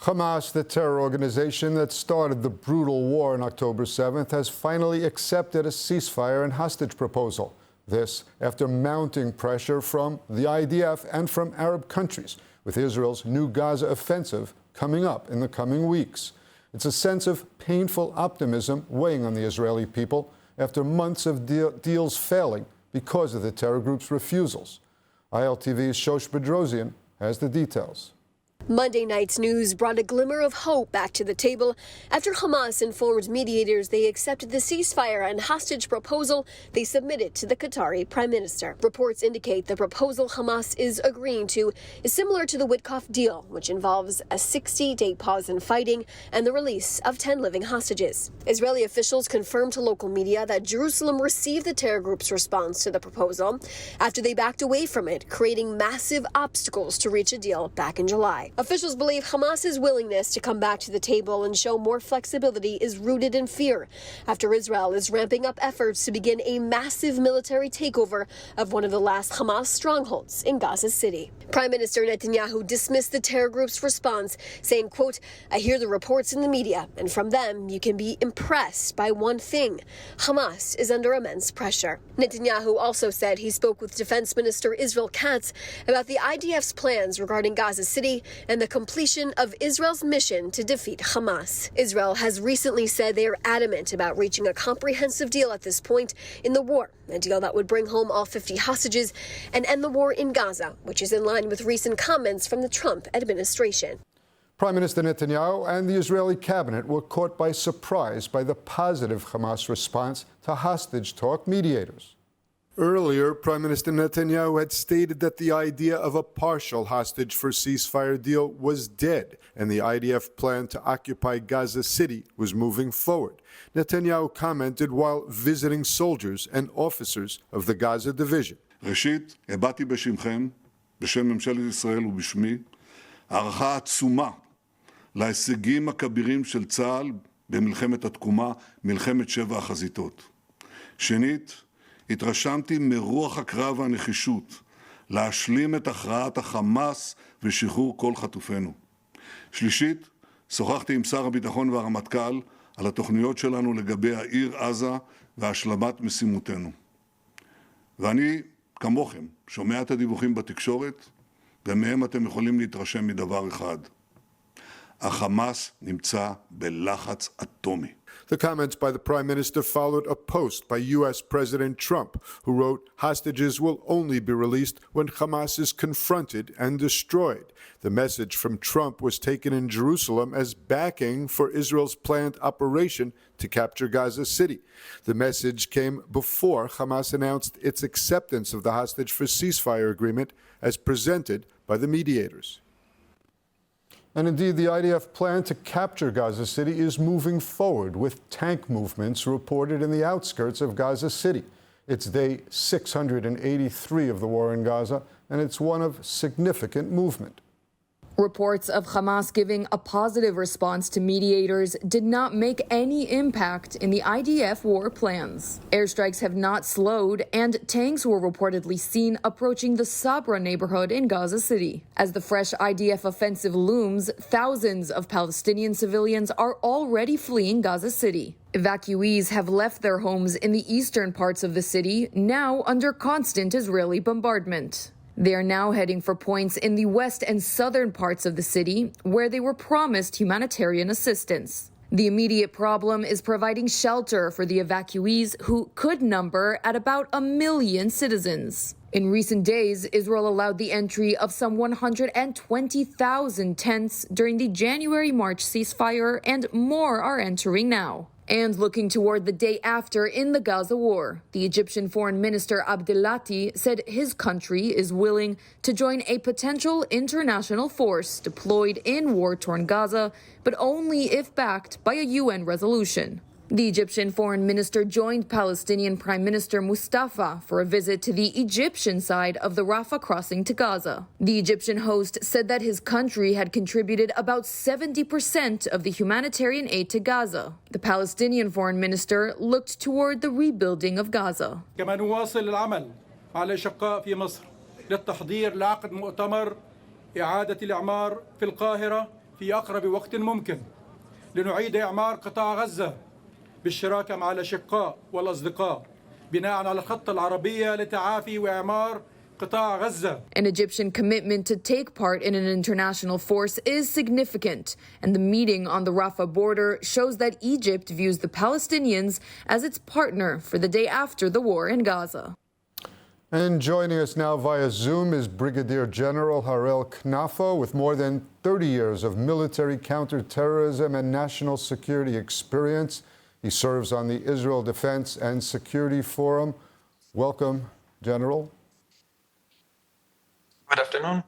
Hamas, the terror organization that started the brutal war on October 7th, has finally accepted a ceasefire and hostage proposal. This after mounting pressure from the IDF and from Arab countries, with Israel's new Gaza offensive coming up in the coming weeks. It's a sense of painful optimism weighing on the Israeli people after months of deals failing because of the terror group's refusals. ILTV's Shosh Bedrosian has the details. Monday night's news brought a glimmer of hope back to the table after Hamas informed mediators they accepted the ceasefire and hostage proposal they submitted to the Qatari Prime Minister. Reports indicate the proposal Hamas is agreeing to is similar to the Withdrawal deal, which involves a 60-day pause in fighting and the release of 10 living hostages. Israeli officials confirmed to local media that Jerusalem received the terror group's response to the proposal after they backed away from it, creating massive obstacles to reach a deal back in July. Officials believe Hamas's willingness to come back to the table and show more flexibility is rooted in fear, after Israel is ramping up efforts to begin a massive military takeover of one of the last Hamas strongholds in Gaza City. Prime Minister Netanyahu dismissed the terror group's response, saying, quote, "I hear the reports in the media, and from them you can be impressed by one thing. Hamas is under immense pressure." Netanyahu also said he spoke with Defense Minister Israel Katz about the IDF's plans regarding Gaza City and the completion of Israel's mission to defeat Hamas. Israel has recently said they are adamant about reaching a comprehensive deal at this point in the war, a deal that would bring home all 50 hostages and end the war in Gaza, which is in line with recent comments from the Trump administration. Prime Minister Netanyahu and the Israeli cabinet were caught by surprise by the positive Hamas response to hostage talk mediators. Earlier, Prime Minister Netanyahu had stated that the idea of a partial hostage for ceasefire deal was dead, and the IDF plan to occupy Gaza City was moving forward. Netanyahu commented while visiting soldiers and officers of the Gaza division. ראשית, הבעתי בשמכם, בשם ממשלת ישראל ובשמי, הערכה עצומה להישגים הכבירים של צה"ל במלחמת התקומה, מלחמת 7 החזיתות. שנית, התרשמתי מרוח הקרב והנחישות להשלים את הכרעת החמאס ושחרור כל חטופינו. שלישית, שוחחתי עם שר הביטחון והרמטכ"ל על התוכניות שלנו לגבי העיר עזה והשלמת משימותינו. ואני, כמוכם, שומע את הדיווחים בתקשורת, ומהם אתם יכולים להתרשם מדבר אחד. החמאס נמצא בלחץ אטומי. The comments by the Prime Minister followed a post by U.S. President Trump, who wrote, "Hostages will only be released when Hamas is confronted and destroyed." The message from Trump was taken in Jerusalem as backing for Israel's planned operation to capture Gaza City. The message came before Hamas announced its acceptance of the hostage for ceasefire agreement as presented by the mediators. And indeed, the IDF plan to capture Gaza City is moving forward, with tank movements reported in the outskirts of Gaza City. It's day 683 of the war in Gaza, and it's one of significant movement. Reports of Hamas giving a positive response to mediators did not make any impact in the IDF war plans. Airstrikes have not slowed, and tanks were reportedly seen approaching the Sabra neighborhood in Gaza City. As the fresh IDF offensive looms, thousands of Palestinian civilians are already fleeing Gaza City. Evacuees have left their homes in the eastern parts of the city, now under constant Israeli bombardment. They are now heading for points in the west and southern parts of the city where they were promised humanitarian assistance. The immediate problem is providing shelter for the evacuees, who could number at about 1 million citizens. In recent days, Israel allowed the entry of some 120,000 tents during the January-March ceasefire, and more are entering now. And looking toward the day after in the Gaza war, the Egyptian Foreign Minister Abdelati said his country is willing to join a potential international force deployed in war-torn Gaza, but only if backed by a UN resolution. The Egyptian foreign minister joined Palestinian Prime Minister Mustafa for a visit to the Egyptian side of the Rafah crossing to Gaza. The Egyptian host said that his country had contributed about 70% of the humanitarian aid to Gaza. The Palestinian foreign minister looked toward the rebuilding of Gaza. كما نواصل العمل مع الأشقاء في مصر للتحضير لعقد مؤتمر إعادة الإعمار في القاهرة في أقرب وقت ممكن لنعيد إعمار قطاع غزة بالشراكة مع الأشقاء والأصدقاء بناء على الخطة العربية لتعافي وإعمار قطاع غزة. An Egyptian commitment to take part in an international force is significant, and the meeting on the Rafah border shows that Egypt views the Palestinians as its partner for the day after the war in Gaza. And joining us now via Zoom is Brigadier General Harel Knafo, with more than 30 years of military counterterrorism and national security experience. He serves on the Israel Defense and Security Forum. Welcome, General. Good afternoon.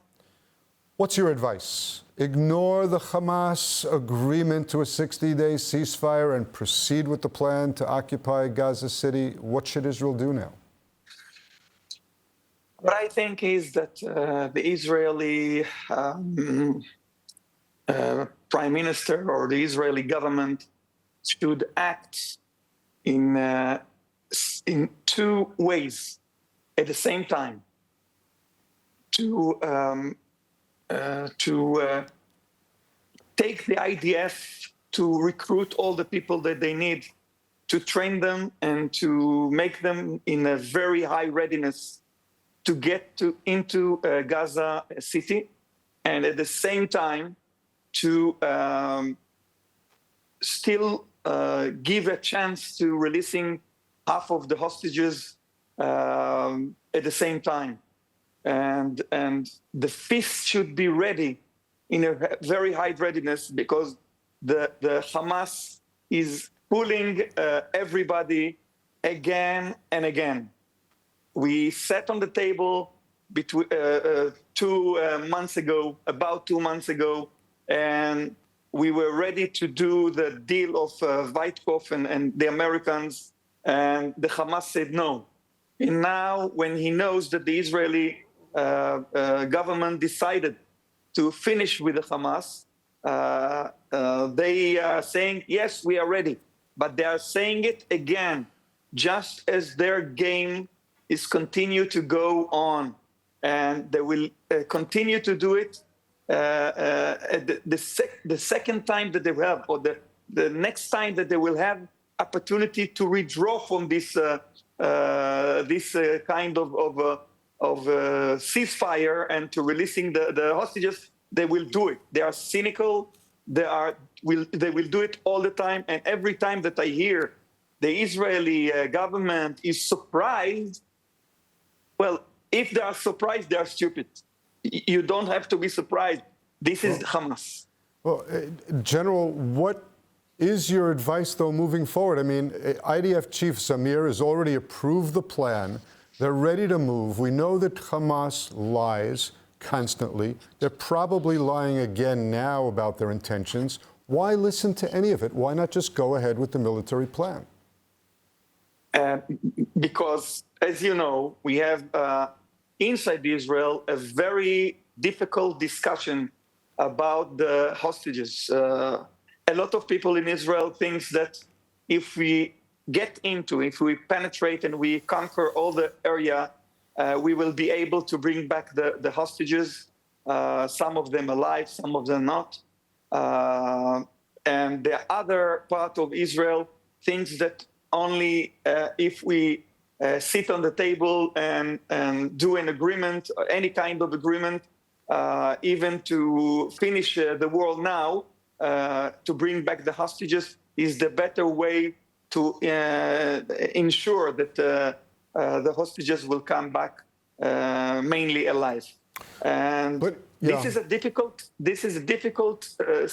What's your advice? Ignore the Hamas agreement to a 60-day ceasefire and proceed with the plan to occupy Gaza City. What should Israel do now? What I think is that the Israeli Prime Minister or the Israeli government should act in two ways at the same time. To take the IDF to recruit all the people that they need, to train them and to make them in a very high readiness to get into Gaza City, and at the same time to still give a chance to releasing half of the hostages at the same time. And the fist should be ready in a very high readiness, because the Hamas is pulling everybody again and again. We sat on the table between 2 months ago, about 2 months ago, and we were ready to do the deal of Withdrawal and the Americans, and the Hamas said no. And now, when he knows that the Israeli government decided to finish with the Hamas, they are saying, yes, we are ready. But they are saying it again, just as their game is continue to go on. And they will continue to do it the second time that they will have, or the next time that they will have opportunity to withdraw from this kind of ceasefire and to releasing the hostages. They will do it. They are cynical. They will do it all the time. And every time that I hear the Israeli government is surprised, well, if they are surprised, they are stupid. You don't have to be surprised. This is Hamas. Well, General, what is your advice, though, moving forward? I mean, IDF Chief Zamir has already approved the plan. They're ready to move. We know that Hamas lies constantly. They're probably lying again now about their intentions. Why listen to any of it? Why not just go ahead with the military plan? Because, as you know, we have inside Israel a very difficult discussion about the hostages. A lot of people in Israel think that if we penetrate and we conquer all the area, we will be able to bring back the hostages, some of them alive, some of them not. And the other part of Israel thinks that only if we sit on the table and do an agreement, any kind of agreement, even to finish the war now, to bring back the hostages is the better way to ensure that the hostages will come back mainly alive. And this is a difficult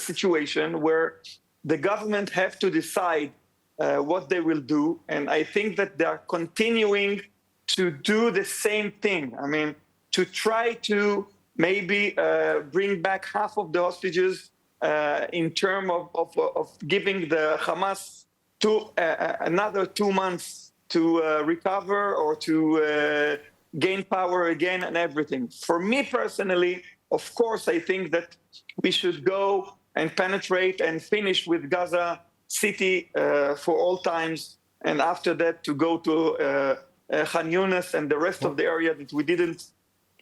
situation where the government have to decide what they will do. And I think that they are continuing to do the same thing. I mean, to try to maybe bring back half of the hostages in terms of giving the Hamas another 2 months to recover or to gain power again and everything. For me personally, of course, I think that we should go and penetrate and finish with Gaza City for all times, and after that to go to Khan Yunis and the rest of the area that we didn't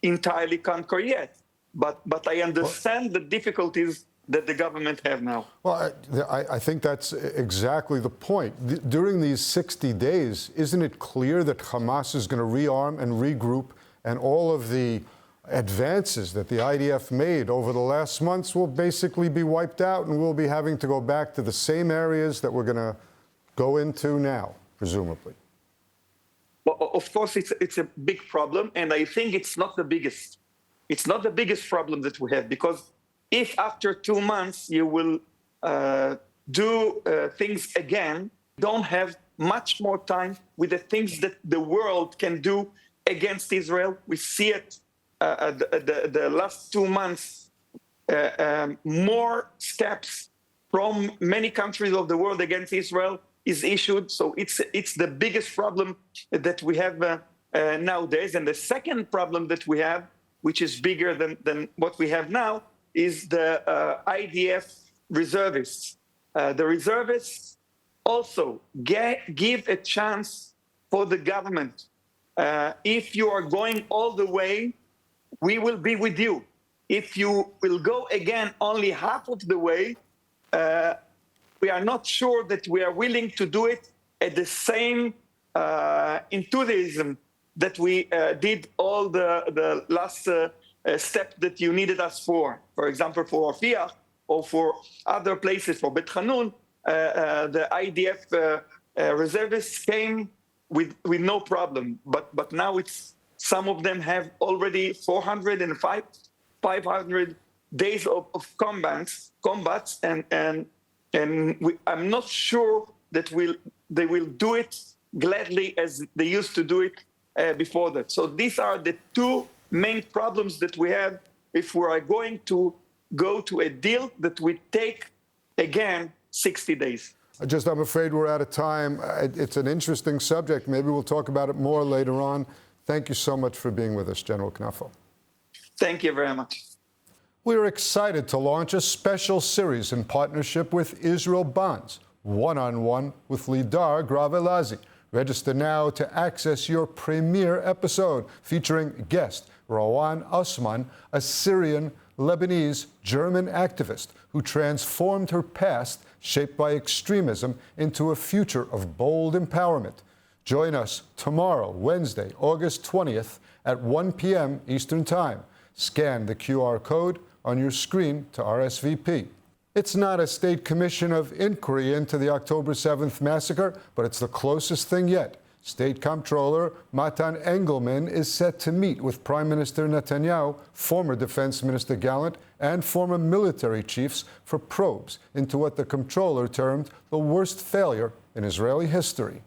entirely conquer yet. But I understand the difficulties that the government have now. Well, I think that's exactly the point. During these 60 days, isn't it clear that Hamas is going to rearm and regroup, and all of the advances that the IDF made over the last months will basically be wiped out, and we'll be having to go back to the same areas that we're going to go into now, presumably? Well, of course, it's a big problem, and I think it's not the biggest. It's not the biggest problem that we have, because if after 2 months you will do things again, don't have much more time with the things that the world can do against Israel. We see it the last 2 months, more steps from many countries of the world against Israel is issued. So it's the biggest problem that we have nowadays. And the second problem that we have, which is bigger than what we have now, is the IDF reservists. The reservists also give a chance for the government. If you are going all the way, we will be with you. If you will go again only half of the way, we are not sure that we are willing to do it at the same enthusiasm that we did all the last step that you needed us for. For example, for Rafiah or for other places, for Bet Hanun, the IDF reservists came with no problem. But now some of them have already 500 days of combats, and I'm not sure that they will do it gladly as they used to do it before that. So these are the two main problems that we have if we are going to go to a deal that will take, again, 60 days. I'm afraid we're out of time. It's an interesting subject. Maybe we'll talk about it more later on. Thank you so much for being with us, General Knafel. Thank you very much. We are excited to launch a special series in partnership with Israel Bonds, one-on-one with Lidar Gravelazi. Register now to access your premiere episode featuring guest Rawan Osman, a Syrian, Lebanese, German activist who transformed her past, shaped by extremism, into a future of bold empowerment. Join us tomorrow, Wednesday, August 20th at 1 p.m. Eastern Time. Scan the QR code on your screen to RSVP. It's not a state commission of inquiry into the October 7th massacre, but it's the closest thing yet. State Comptroller Matan Engelman is set to meet with Prime Minister Netanyahu, former Defense Minister Gallant, and former military chiefs for probes into what the comptroller termed the worst failure in Israeli history.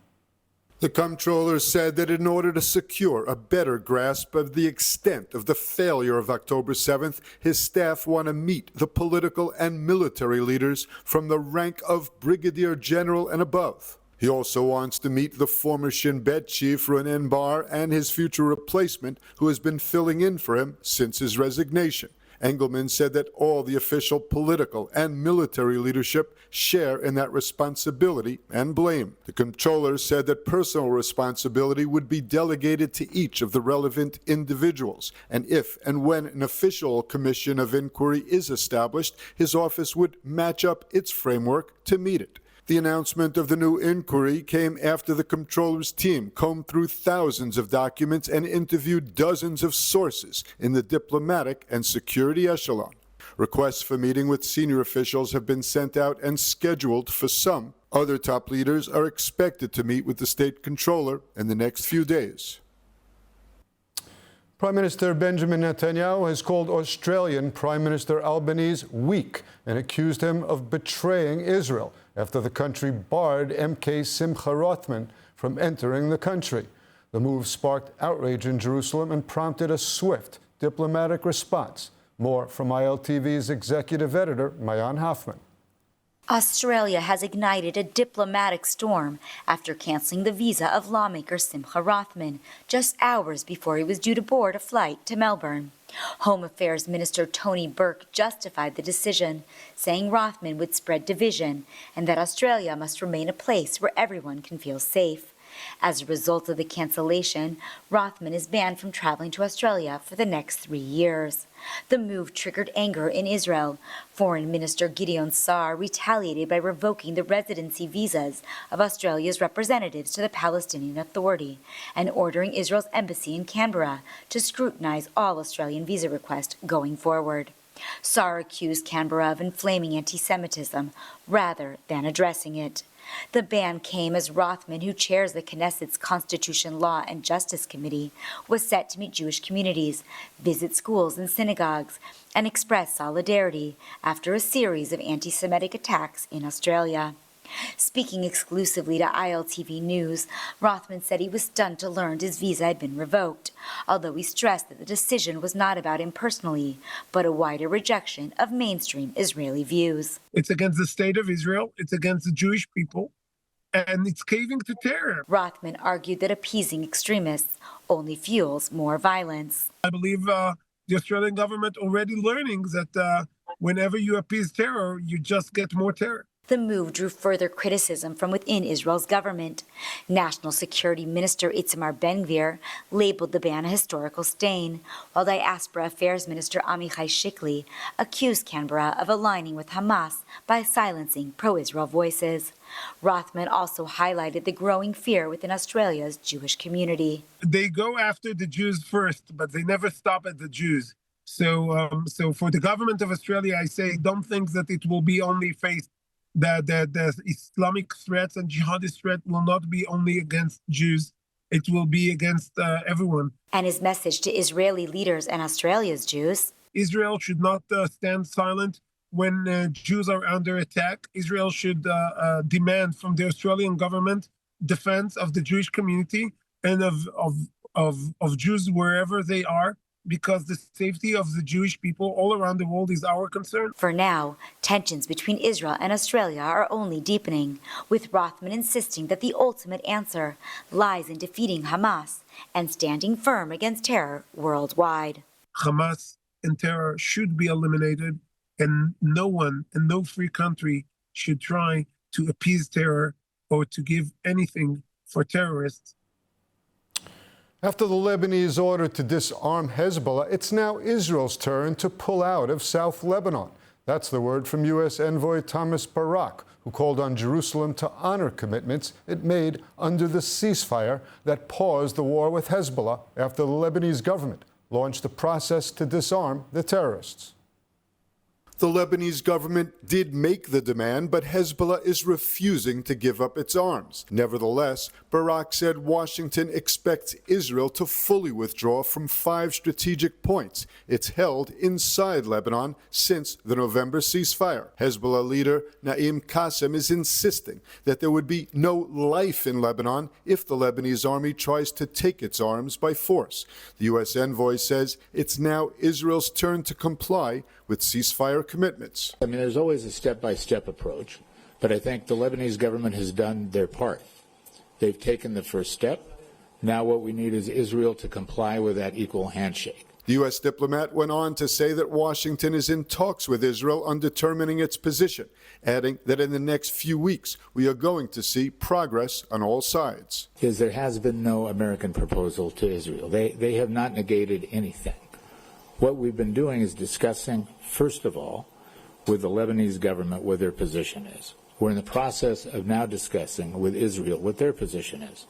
The comptroller said that in order to secure a better grasp of the extent of the failure of October 7th, his staff want to meet the political and military leaders from the rank of brigadier general and above. He also wants to meet the former Shin Bet chief Ronen Bar and his future replacement, who has been filling in for him since his resignation. Engelman said that all the official political and military leadership share in that responsibility and blame. The comptroller said that personal responsibility would be delegated to each of the relevant individuals, and if and when an official commission of inquiry is established, his office would match up its framework to meet it. The announcement of the new inquiry came after the comptroller's team combed through thousands of documents and interviewed dozens of sources in the diplomatic and security echelon. Requests for meeting with senior officials have been sent out and scheduled for some. Other top leaders are expected to meet with the state comptroller in the next few days. Prime Minister Benjamin Netanyahu has called Australian Prime Minister Albanese weak and accused him of betraying Israel after the country barred MK Simcha Rothman from entering the country. The move sparked outrage in Jerusalem and prompted a swift diplomatic response. More from ILTV's executive editor, Mayan Hoffman. Australia has ignited a diplomatic storm after canceling the visa of lawmaker Simcha Rothman just hours before he was due to board a flight to Melbourne. Home Affairs Minister Tony Burke justified the decision, saying Rothman would spread division and that Australia must remain a place where everyone can feel safe. As a result of the cancellation, Rothman is banned from traveling to Australia for the next 3 years. The move triggered anger in Israel. Foreign Minister Gideon Saar retaliated by revoking the residency visas of Australia's representatives to the Palestinian Authority and ordering Israel's embassy in Canberra to scrutinize all Australian visa requests going forward. Saar accused Canberra of inflaming anti-Semitism rather than addressing it. The ban came as Rothman, who chairs the Knesset's Constitution, Law and Justice Committee, was set to meet Jewish communities, visit schools and synagogues, and express solidarity after a series of anti-Semitic attacks in Australia. Speaking exclusively to ILTV News, Rothman said he was stunned to learn his visa had been revoked, although he stressed that the decision was not about him personally, but a wider rejection of mainstream Israeli views. It's against the state of Israel, it's against the Jewish people, and it's caving to terror. Rothman argued that appeasing extremists only fuels more violence. I believe the Australian government already learning that whenever you appease terror, you just get more terror. The move drew further criticism from within Israel's government. National Security Minister Itamar Ben-Gvir labeled the ban a historical stain, while Diaspora Affairs Minister Amichai Shikli accused Canberra of aligning with Hamas by silencing pro-Israel voices. Rothman also highlighted the growing fear within Australia's Jewish community. They go after the Jews first, but they never stop at the Jews. So for the government of Australia, I say, don't think that it will be only faced. The Islamic threats and jihadist threat will not be only against Jews. It will be against everyone. And his message to Israeli leaders and Australia's Jews: Israel should not stand silent when Jews are under attack. Israel should demand from the Australian government defense of the Jewish community and of Jews wherever they are, because the safety of the Jewish people all around the world is our concern. For now, tensions between Israel and Australia are only deepening, with Rothman insisting that the ultimate answer lies in defeating Hamas and standing firm against terror worldwide. Hamas and terror should be eliminated, and no one and no free country should try to appease terror or to give anything for terrorists. After the Lebanese order to disarm Hezbollah, it's now Israel's turn to pull out of South Lebanon. That's the word from U.S. envoy Thomas Barak, who called on Jerusalem to honor commitments it made under the ceasefire that paused the war with Hezbollah after the Lebanese government launched a process to disarm the terrorists. The Lebanese government did make the demand, but Hezbollah is refusing to give up its arms. Nevertheless, Barak said Washington expects Israel to fully withdraw from 5 strategic points it's held inside Lebanon since the November ceasefire. Hezbollah leader Naim Qassem is insisting that there would be no life in Lebanon if the Lebanese army tries to take its arms by force. The U.S. envoy says it's now Israel's turn to comply with ceasefire commitments. I mean, there's always a step-by-step approach, but I think the Lebanese government has done their part. They've taken the first step. Now what we need is Israel to comply with that equal handshake. The U.S. diplomat went on to say that Washington is in talks with Israel on determining its position, adding that in the next few weeks we are going to see progress on all sides. Because there has been no American proposal to Israel. They have not negated anything. What we've been doing is discussing, first of all, with the Lebanese government what their position is. We're in the process of now discussing with Israel what their position is.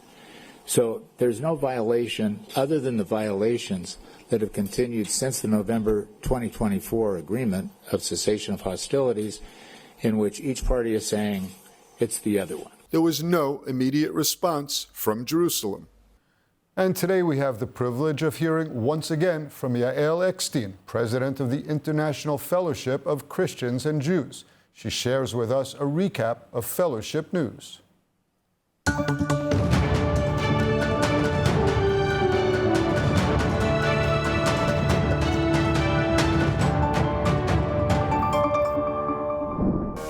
So there's no violation other than the violations that have continued since the November 2024 agreement of cessation of hostilities, in which each party is saying it's the other one. There was no immediate response from Jerusalem. And today we have the privilege of hearing once again from Yael Eckstein, president of the International Fellowship of Christians and Jews. She shares with us a recap of fellowship news.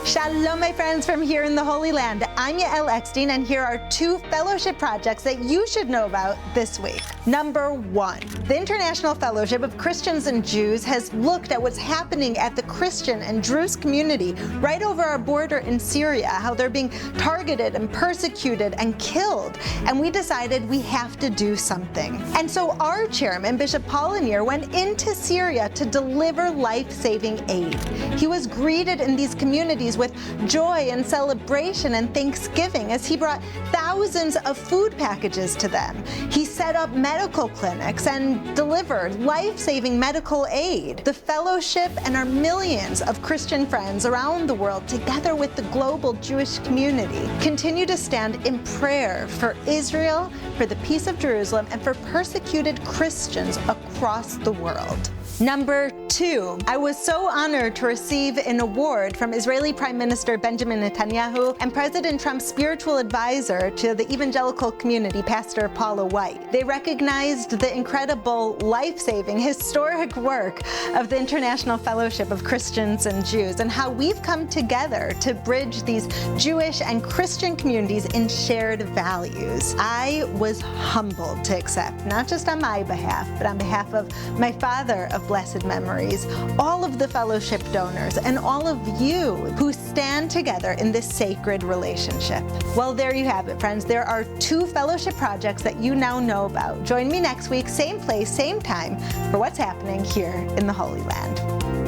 Shalom, my friends from here in the Holy Land. I'm Yael Eckstein, and here are 2 fellowship projects that you should know about this week. Number 1, the International Fellowship of Christians and Jews has looked at what's happening at the Christian and Druze community right over our border in Syria, how they're being targeted and persecuted and killed. And we decided we have to do something. And so our chairman, Bishop Pollinier, went into Syria to deliver life-saving aid. He was greeted in these communities with joy and celebration and thanksgiving as he brought thousands of food packages to them. He set up medical clinics and delivered life-saving medical aid. The fellowship and our millions of Christian friends around the world, together with the global Jewish community, continue to stand in prayer for Israel, for the peace of Jerusalem, and for persecuted Christians across the world. Number 2, I was so honored to receive an award from Israeli Prime Minister Benjamin Netanyahu and President Trump's spiritual advisor to the evangelical community, Pastor Paula White. They recognized the incredible, life-saving, historic work of the International Fellowship of Christians and Jews and how we've come together to bridge these Jewish and Christian communities in shared values. I was humbled to accept, not just on my behalf, but on behalf of my father of blessed memories, all of the fellowship donors, and all of you who stand together in this sacred relationship. Well, there you have it, friends. There are 2 fellowship projects that you now know about. Join me next week, same place, same time, for what's happening here in the Holy Land.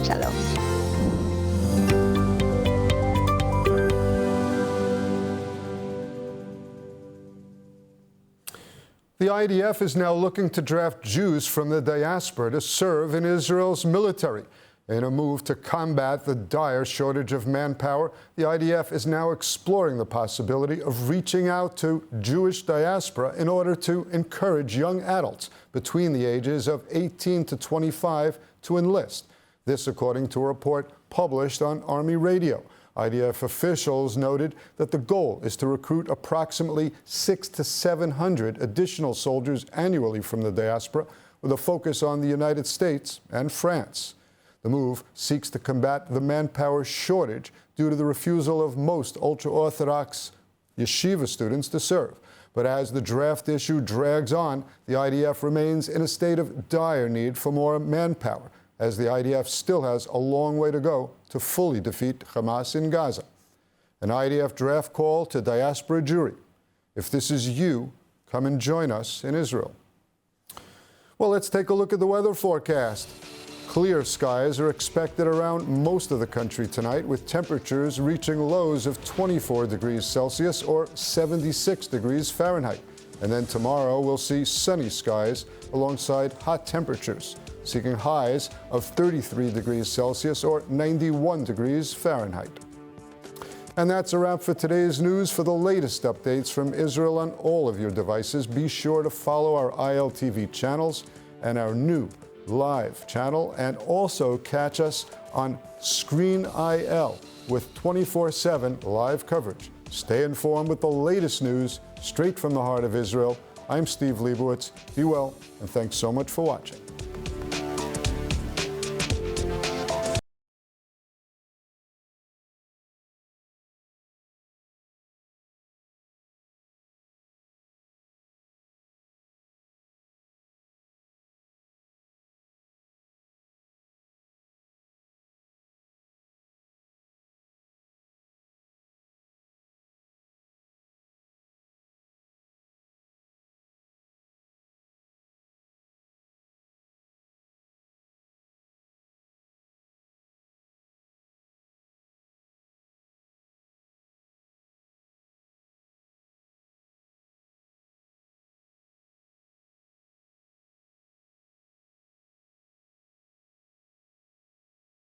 Shalom. The IDF is now looking to draft Jews from the diaspora to serve in Israel's military. In a move to combat the dire shortage of manpower, the IDF is now exploring the possibility of reaching out to Jewish diaspora in order to encourage young adults between the ages of 18 to 25 to enlist. This according to a report published on Army Radio. IDF officials noted that the goal is to recruit approximately 600 to 700 additional soldiers annually from the diaspora, with a focus on the United States and France. The move seeks to combat the manpower shortage due to the refusal of most ultra-Orthodox yeshiva students to serve. But as the draft issue drags on, the IDF remains in a state of dire need for more manpower, as the IDF still has a long way to go to fully defeat Hamas in Gaza. An IDF draft call to diaspora Jewry. If this is you, come and join us in Israel. Well, let's take a look at the weather forecast. Clear skies are expected around most of the country tonight, with temperatures reaching lows of 24 degrees Celsius or 76 degrees Fahrenheit. And then tomorrow we'll see sunny skies alongside hot temperatures, seeking highs of 33 degrees Celsius or 91 degrees Fahrenheit. And that's a wrap for today's news. For the latest updates from Israel on all of your devices, be sure to follow our ILTV channels and our new live channel, and also catch us on Screen IL with 24/7 live coverage. Stay informed with the latest news straight from the heart of Israel. I'm Steve Leibowitz. Be well, and thanks so much for watching.